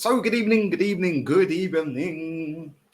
So good evening.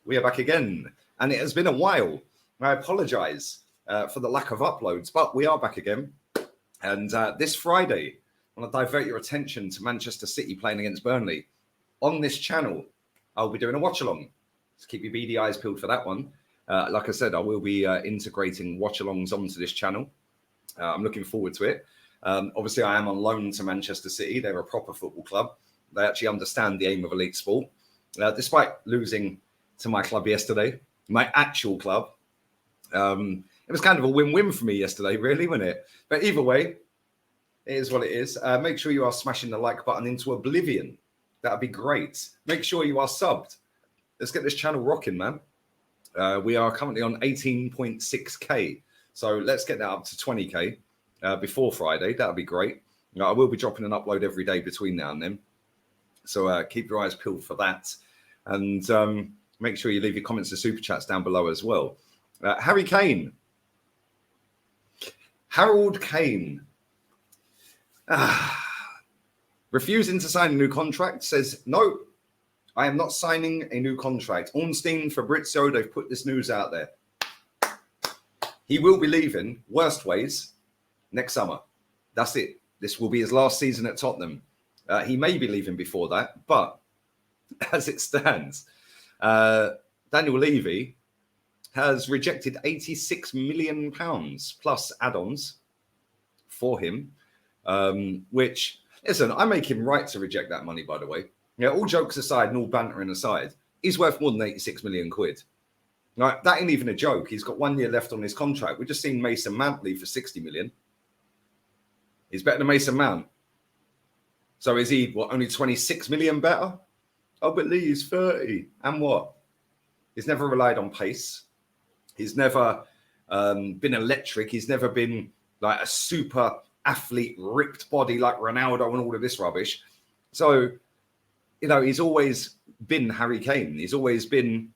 We are back again, and it has been a while. I apologise for the lack of uploads, but we are back again. And this Friday, I want to divert your attention to Manchester City playing against Burnley. On this channel, I'll be doing a watch-along. So keep your beady eyes peeled for that one. Like I said, I will be integrating watch-alongs onto this channel. I'm looking forward to it. Obviously, I am on loan to Manchester City. They're a proper football club. They actually understand the aim of elite sport. Despite losing to my club yesterday, my actual club, it was kind of a win-win for me yesterday, really, wasn't it? But either way, it is what it is. Make sure you are smashing the like button into oblivion. That'd be great. Make sure you are subbed. Let's get this channel rocking, man. We are currently on 18.6k. So let's get that up to 20k before Friday. That'd be great. I will be dropping an upload every day between now and then. So keep your eyes peeled for that. And make sure you leave your comments and super chats down below as well. Harry Kane. Harold Kane. Refusing to sign a new contract, says, no, I am not signing a new contract. Ornstein, Fabrizio, they've put this news out there. He will be leaving, worst ways, next summer. That's it. This will be his last season at Tottenham. He may be leaving before that, but as it stands, Daniel Levy has rejected £86 million plus add-ons for him, which, listen, I make him right to reject that money, by the way. Yeah, all jokes aside and all bantering aside, he's worth more than 86 million quid. Right, that ain't even a joke. He's got 1 year left on his contract. We've just seen Mason Mount leave for 60 million. He's better than Mason Mount. So is he, what, only 26 million better? Oh, but Lee's 30. And what? He's never relied on pace. He's never been electric. He's never been like a super athlete, ripped body like Ronaldo and all of this rubbish. So, you know, he's always been Harry Kane. He's always been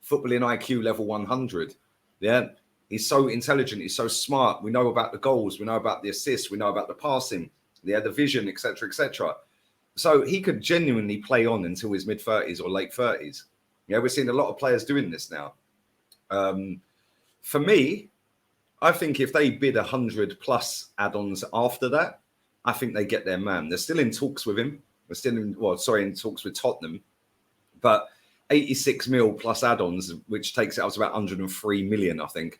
footballing IQ level 100. Yeah. He's so intelligent. He's so smart. We know about the goals. We know about the assists. We know about the passing. Yeah, the vision, etc., etc. So he could genuinely play on until his mid-30s or late 30s. Yeah, we're seeing a lot of players doing this now. For me, I think if they bid 100 plus add-ons after that, I think they get their man. They're still in talks with him. We're still in talks with Tottenham. But 86 mil plus add-ons, which takes it up to about 103 million, I think.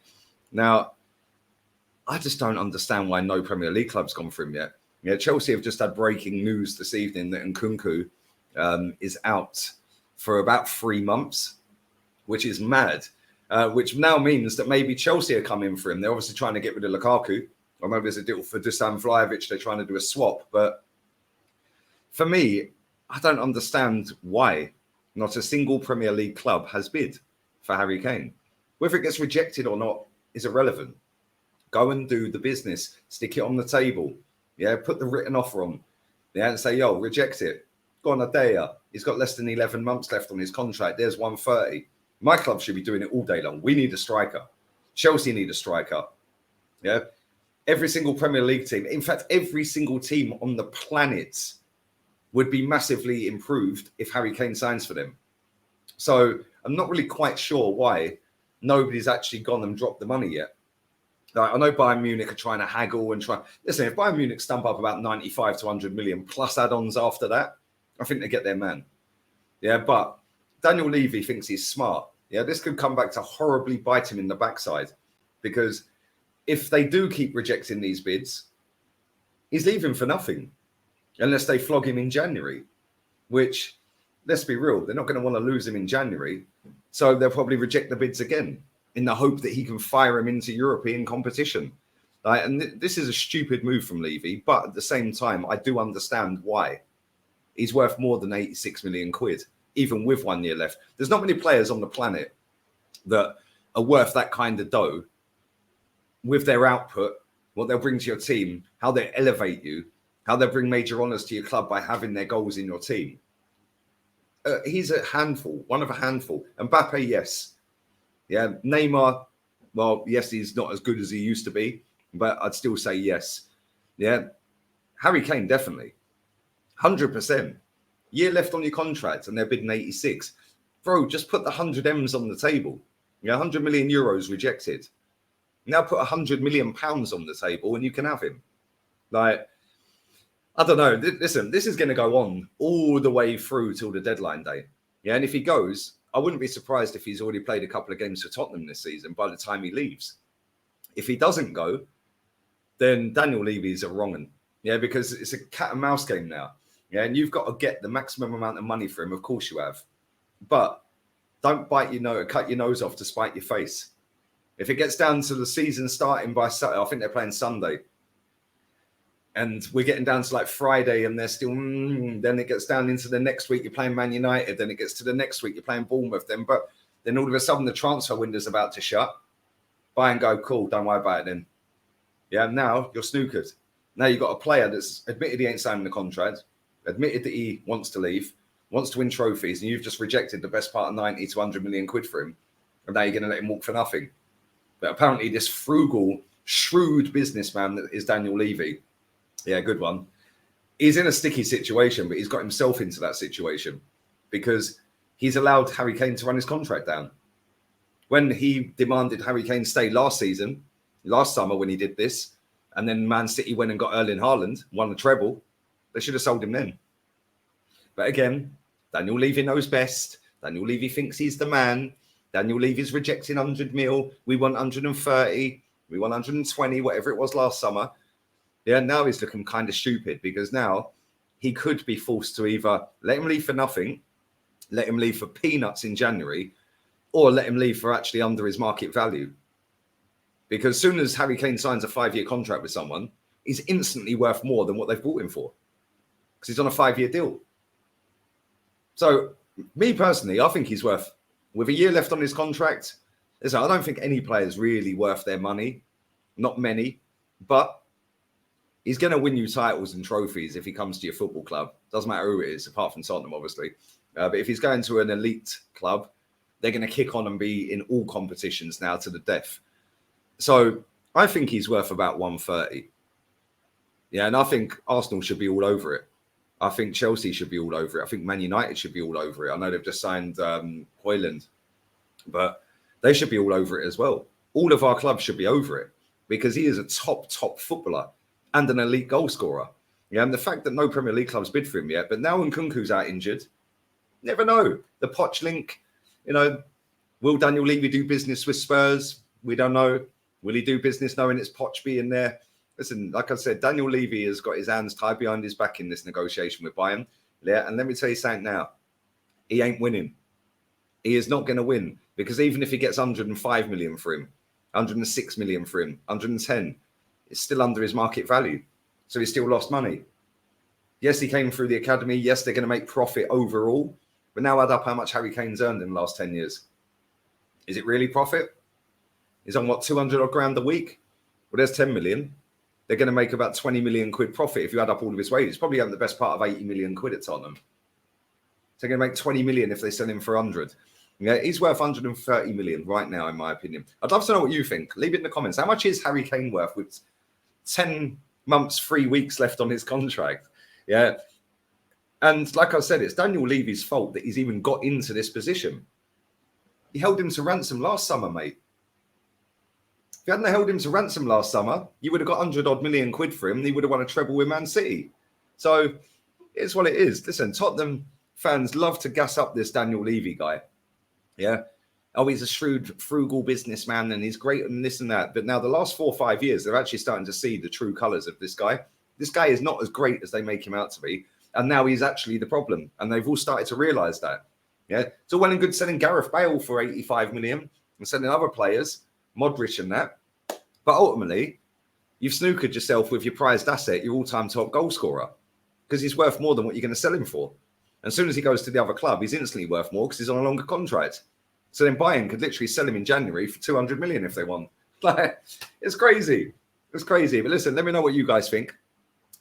Now, I just don't understand why no Premier League club's gone for him yet. Yeah, Chelsea have just had breaking news this evening that Nkunku is out for about 3 months, which is mad, which now means that maybe Chelsea are coming for him. They're obviously trying to get rid of Lukaku, or maybe there's a deal for Dusan Vlahovic. They're trying to do a swap. But for me, I don't understand why not a single Premier League club has bid for Harry Kane. Whether it gets rejected or not is irrelevant. Go and do the business. Stick it on the table. Yeah, put the written offer on. Yeah, and say, yo, reject it. Go on a day. He's got less than 11 months left on his contract. There's 130. My club should be doing it all day long. We need a striker. Chelsea need a striker. Yeah. Every single Premier League team, in fact, every single team on the planet would be massively improved if Harry Kane signs for them. So I'm not really quite sure why nobody's actually gone and dropped the money yet. I know Bayern Munich are trying to haggle and try. Listen, if Bayern Munich stump up about 95 to 100 million plus add-ons after that, I think they get their man. Yeah, but Daniel Levy thinks he's smart. Yeah, this could come back to horribly bite him in the backside, because if they do keep rejecting these bids, he's leaving for nothing unless they flog him in January, which, let's be real, they're not going to want to lose him in January. So they'll probably reject the bids again, in the hope that he can fire him into European competition. And this is a stupid move from Levy, but at the same time, I do understand why. He's worth more than 86 million quid, even with 1 year left. There's not many players on the planet that are worth that kind of dough with their output, what they'll bring to your team, how they elevate you, how they bring major honours to your club by having their goals in your team. He's a handful, one of a handful. Mbappe, yes. Yeah, Neymar, well, yes, he's not as good as he used to be, but I'd still say yes. Yeah, Harry Kane, definitely. 100%. Year left on your contract, and they're bidding 86. Bro, just put the 100 M's on the table. 100 million euros rejected. Now put 100 million pounds on the table, and you can have him. Like, I don't know. Listen, this is going to go on all the way through till the deadline day. Yeah, and if he goes, I wouldn't be surprised if he's already played a couple of games for Tottenham this season by the time he leaves. If he doesn't go, then Daniel Levy's a wrong un. Yeah, because it's a cat and mouse game now. Yeah, and you've got to get the maximum amount of money for him. Of course you have. But don't cut your nose off to spite your face. If it gets down to the season starting by Saturday, I think they're playing Sunday. And we're getting down to like Friday and they're still, then it gets down into the next week, you're playing Man United. Then it gets to the next week, you're playing Bournemouth. Then all of a sudden the transfer window's about to shut. Buy and go, cool, don't worry about it then. Yeah, now you're snookered. Now you've got a player that's admitted he ain't signing the contract, admitted that he wants to leave, wants to win trophies, and you've just rejected the best part of 90 to 100 million quid for him. And now you're going to let him walk for nothing. But apparently this frugal, shrewd businessman that is Daniel Levy, yeah, good one. He's in a sticky situation, but he's got himself into that situation because he's allowed Harry Kane to run his contract down. When he demanded Harry Kane stay last summer when he did this, and then Man City went and got Erling Haaland, won the treble, they should have sold him then. But again, Daniel Levy knows best. Daniel Levy thinks he's the man. Daniel Levy's rejecting 100 mil. We want 130. We want 120, whatever it was last summer. Yeah, now he's looking kind of stupid because now he could be forced to either let him leave for nothing, let him leave for peanuts in January, or let him leave for actually under his market value. Because as soon as Harry Kane signs a 5-year contract with someone, he's instantly worth more than what they've bought him for because he's on a 5-year deal. So me personally, I think he's worth, with a year left on his contract, listen, I don't think any player is really worth their money. Not many, but he's going to win you titles and trophies if he comes to your football club. Doesn't matter who it is, apart from Tottenham, obviously. But if he's going to an elite club, they're going to kick on and be in all competitions now to the death. So I think he's worth about 130. Yeah, and I think Arsenal should be all over it. I think Chelsea should be all over it. I think Man United should be all over it. I know they've just signed Højlund, but they should be all over it as well. All of our clubs should be over it because he is a top footballer and an elite goal scorer. Yeah, and the fact that no Premier League clubs bid for him yet, but now Nkunku's out injured, never know. The Poch link, will Daniel Levy do business with Spurs? We don't know. Will he do business knowing it's Poch being there? Listen, like I said, Daniel Levy has got his hands tied behind his back in this negotiation with Bayern. Yeah, and let me tell you something now. He ain't winning. He is not going to win because even if he gets 105 million for him, 106 million for him, 110, it's still under his market value. So he's still lost money. Yes, he came through the academy. Yes, they're going to make profit overall. But now add up how much Harry Kane's earned in the last 10 years. Is it really profit? He's on, 200 odd grand a week? Well, there's 10 million. They're going to make about 20 million quid profit if you add up all of his wages. Probably having the best part of 80 million quid at Tottenham. So they're going to make 20 million if they sell him for 100. Yeah, he's worth 130 million right now, in my opinion. I'd love to know what you think. Leave it in the comments. How much is Harry Kane worth with 10 months, 3 weeks left on his contract? Yeah. And like I said, it's Daniel Levy's fault that he's even got into this position. He held him to ransom last summer, mate. If you hadn't held him to ransom last summer, you would have got 100 odd million quid for him and he would have won a treble with Man City. So it's what it is. Listen, Tottenham fans love to gas up this Daniel Levy guy. Yeah. Oh, he's a shrewd, frugal businessman and he's great and this and that. But now the last 4 or 5 years, they're actually starting to see the true colours of this guy. This guy is not as great as they make him out to be. And now he's actually the problem. And they've all started to realise that. Yeah. It's all well and good selling Gareth Bale for 85 million and selling other players, Modric and that. But ultimately, you've snookered yourself with your prized asset, your all-time top goal scorer, because he's worth more than what you're going to sell him for. And as soon as he goes to the other club, he's instantly worth more because he's on a longer contract. So then Bayern could literally sell him in January for 200 million if they want. Like, it's crazy. It's crazy. But listen, let me know what you guys think.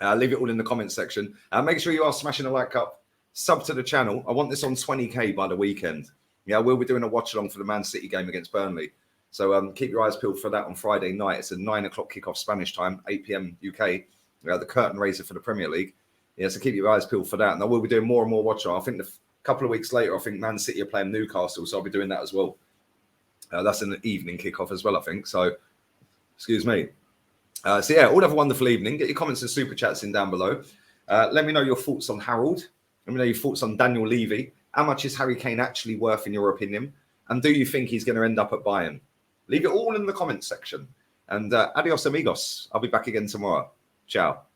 Leave it all in the comments section. Make sure you are smashing a like up. Sub to the channel. I want this on 20k by the weekend. Yeah, we'll be doing a watch along for the Man City game against Burnley. So keep your eyes peeled for that on Friday night. It's a 9 o'clock kickoff Spanish time, 8 p.m. UK. The curtain raiser for the Premier League. Yeah, so keep your eyes peeled for that. And I will be doing more and more watch on. I think a couple of weeks later, I think Man City are playing Newcastle, so I'll be doing that as well. That's an evening kickoff as well, I think. So, excuse me. So yeah, all have a wonderful evening. Get your comments and super chats in down below. Let me know your thoughts on Harold. Let me know your thoughts on Daniel Levy. How much is Harry Kane actually worth in your opinion? And do you think he's going to end up at Bayern? Leave it all in the comments section. And adios amigos. I'll be back again tomorrow. Ciao.